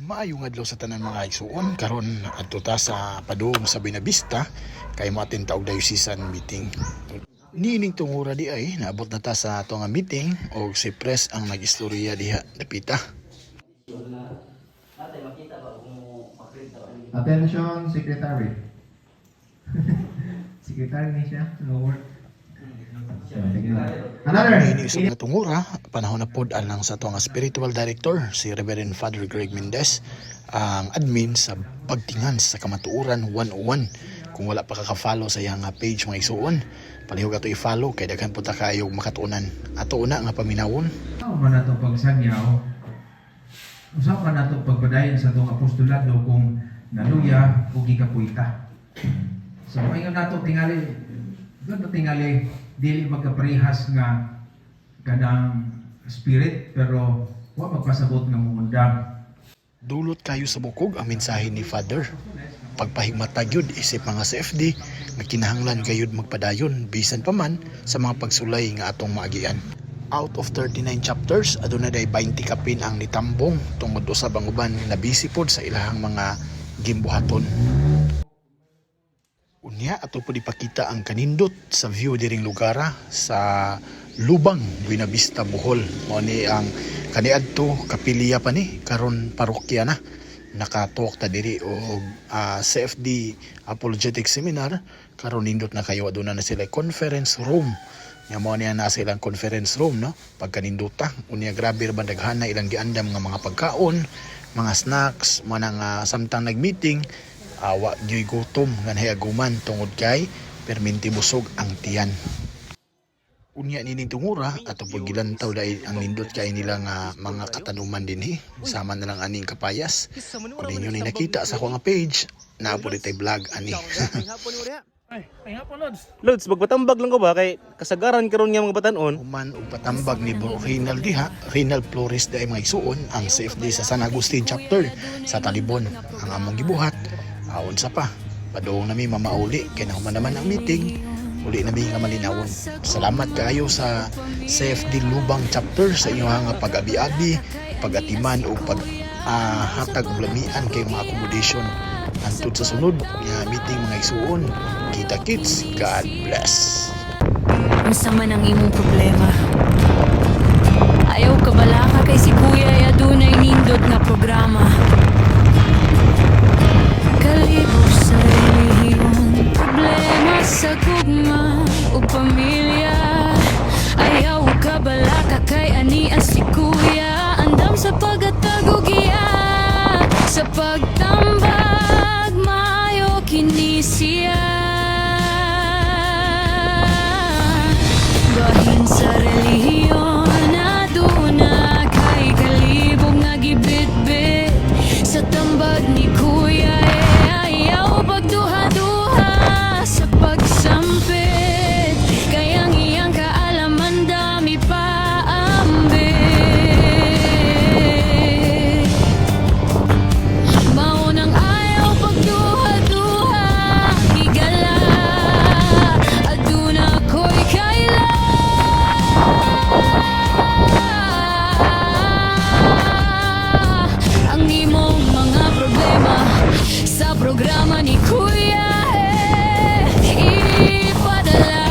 Maayong adlaw sa tanan mga igsuon karon adto ta sa padung sa Buenavista kay moattend ta og diocesan meeting. Niining tungura di ay naabot na ta sa ato nga meeting og si Pres ang nagistorya diha dapita. Attention, Secretary. Secretary ni siya, Lord. Another. Niining sa tungura panahon na pod alang sa ato nga spiritual director si Reverend Father Greg Mendez ang admin sa pagtingan sa kamatuoran 101. Kung wala pa ka-follow sa iyang page mga igsuon, palihog ato i-follow kay daghan po ta kayo makatuunan. Ato una nga paminawon. Ano man nato pagsagyaw? Usa pa nato pagbadayon sa atong apostolado kung naluya o gikapuita. So ingon nato tingali, dili magkaparehas nga kanang spirit pero wa magpasabot nga mundang. Dulot kayo sa bukog ang mensahe ni Father. Pagpahigmata gyud isip mga CFD nga kinahanglan gayud magpadayon bisan pa man sa mga pagsulay nga atong maagian. Out of 39 chapters, aduna day 20 kapin ang nitambong tungod usab ang uban na busy pod sa ilahang mga gimbuhaton. Unya ato po ipakita ang kanindot sa view diring lugara sa Lubang, Buenavista, Bohol. Mao ni ang kaniadto kapilya pa ni karon parokya na. Nakatalk ta diri og CFD Apologetic Seminar karon nindot na kayo aduna na sila conference room. Nya mao niya na silang conference room no. Pagkanindota unya grabe ra bandaghan na ilang giandam nga mga pagkaon, mga snacks, manang samtang nagmeeting wa gyoy gutom nganhay aguman tungod kay perminti busog ang tiyan. Unya nining tungura ato pud gilantaw dai ang nindot kay nila nga mga katanuman dinhi sama na lang aning kapayas. Kung ninyo ni nakita sa akong page na pud tay vlog ani. Ay hapon Lods, magpatambag lang ko ba kay kasagaran karon nga mga batanon. Human og patambag ni Bro Reynald diha, Reynald Flores dai mga igsuon ang CFD sa San Agustin chapter sa Talibon ang among gibuhat. Unsa pa, padung nami mamauli kay nahuman naman ang meeting. Uli nami nga malinawon. Salamat kayo sa CFD Lubang chapter sa inyong nga pag-abi-abi, pag-atiman o hatag og lamian kay mga accommodation. Antud sa sunod nga meeting mga igsuon. Kita kits, God bless. Unsa man ang imong problema? Ayaw ka bala ka kay si Kuya ay adunay nindot nga programa. Kalibog sa relihiyon, problema sa gugma o pamilya. Ayaw ka bala ka kay ani ang si Kuya, andam sa pagatagugiya, sa pagtambag maayo kini siya. Bahin sa relihiyon aduna kay kalibog nga gibitbit sa tambag ni Kuya. Ayaw pagduha-duha sa pagsampit, kayang iyang kaalaman dami pa ambit. Maunang ayaw pagduha-duha higala, aduna ko'y kaila. Ang imong mga problema sa programa ni Kuya ipadala.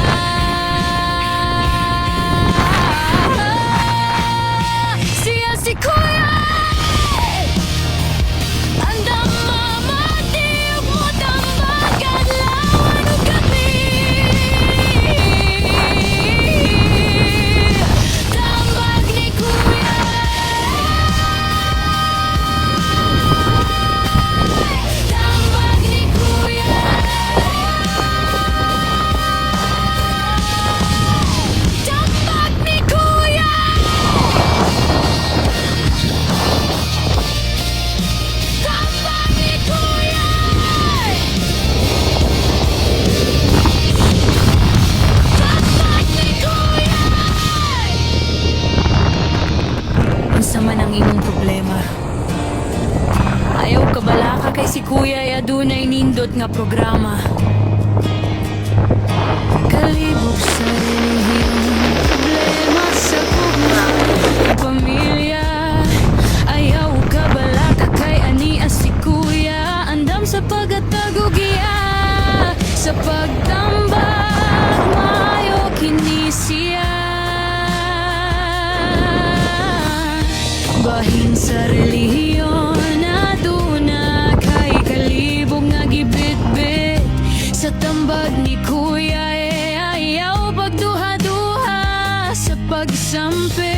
Siya si Kuya andam mamati ug mo tambag adlawan ug gabi. Tambag ni Kuya. Tambag ni Kuya. Tambag ni Kuya. Tambag ni Kuya. Tambag ni Kuya. Unsa man ang imong problema? Ayaw ka bala ka kay si Kuya ay adunay nindot nga programa. Kalibog sa relihiyon, problema sa gugma o pamilya. Ayaw ka bala ka kay bahin sa relihiyon, aduna kay kalibog nga gibitbit sa tambag ni Kuya ayaw pagduha-duha sa pagsampi.